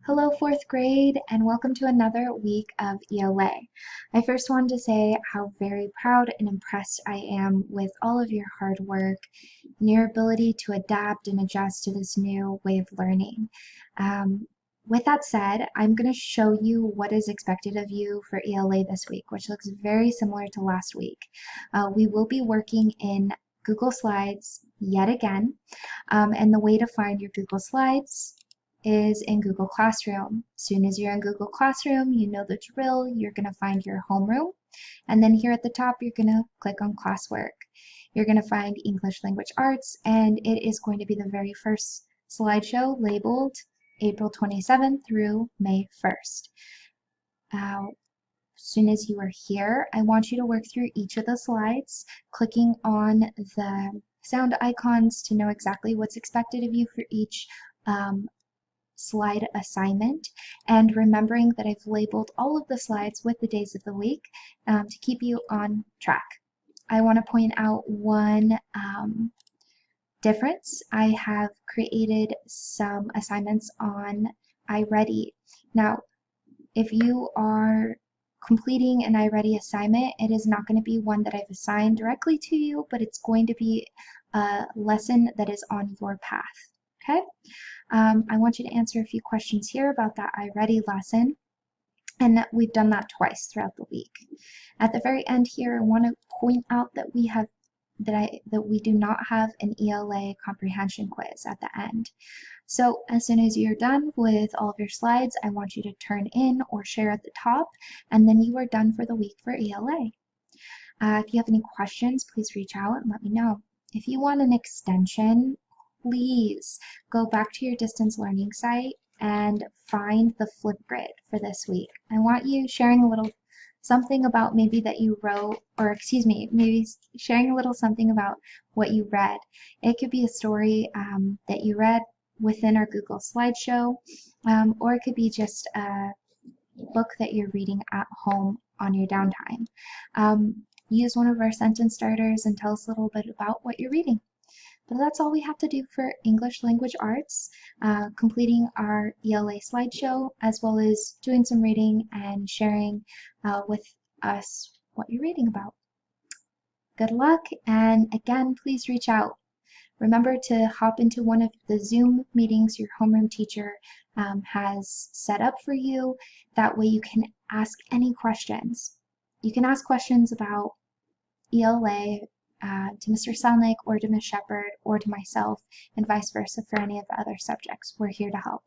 Hello, fourth grade, and welcome to another week of ELA. I first wanted to say how very proud and impressed I am with all of your hard work and your ability to adapt and adjust to this new way of learning. With that said, I'm going to show you what is expected of you for ELA this week, which looks very similar to last week. We will be working in Google Slides yet again, and the way to find your Google Slides is in Google Classroom. As soon as you're in Google Classroom, you know the drill. You're going to find your homeroom. And then here at the top, you're going to click on classwork. You're going to find English Language Arts, and it is going to be the very first slideshow labeled April 27th through May 1st. As soon as you are here, I want you to work through each of the slides, clicking on the sound icons to know exactly what's expected of you for each slide assignment, and remembering that I've labeled all of the slides with the days of the week to keep you on track. I want to point out one difference. I have created some assignments on iReady. Now, if you are completing an iReady assignment, it is not going to be one that I've assigned directly to you, but it's going to be a lesson that is on your path. Okay? I want you to answer a few questions here about that iReady lesson, and we've done that twice throughout the week. At the very end here, I want to point out that we do not have an ELA comprehension quiz at the end. So as soon as you're done with all of your slides, I want you to turn in or share at the top, and then you are done for the week for ELA. If you have any questions, please reach out and let me know. If you want an extension, please go back to your distance learning site and find the Flipgrid for this week. I want you sharing a little something about maybe that you wrote, or excuse me, maybe sharing a little something about what you read. It could be a story that you read within our Google slideshow, or it could be just a book that you're reading at home on your downtime. Use one of our sentence starters and tell us a little bit about what you're reading. But that's all we have to do for English Language Arts, completing our ELA slideshow, as well as doing some reading and sharing with us what you're reading about. Good luck, and again, please reach out. Remember to hop into one of the Zoom meetings your homeroom teacher has set up for you. That way you can ask any questions. You can ask questions about ELA, to Mr. Selnick or to Ms. Shepard or to myself, and vice versa for any of the other subjects. We're here to help.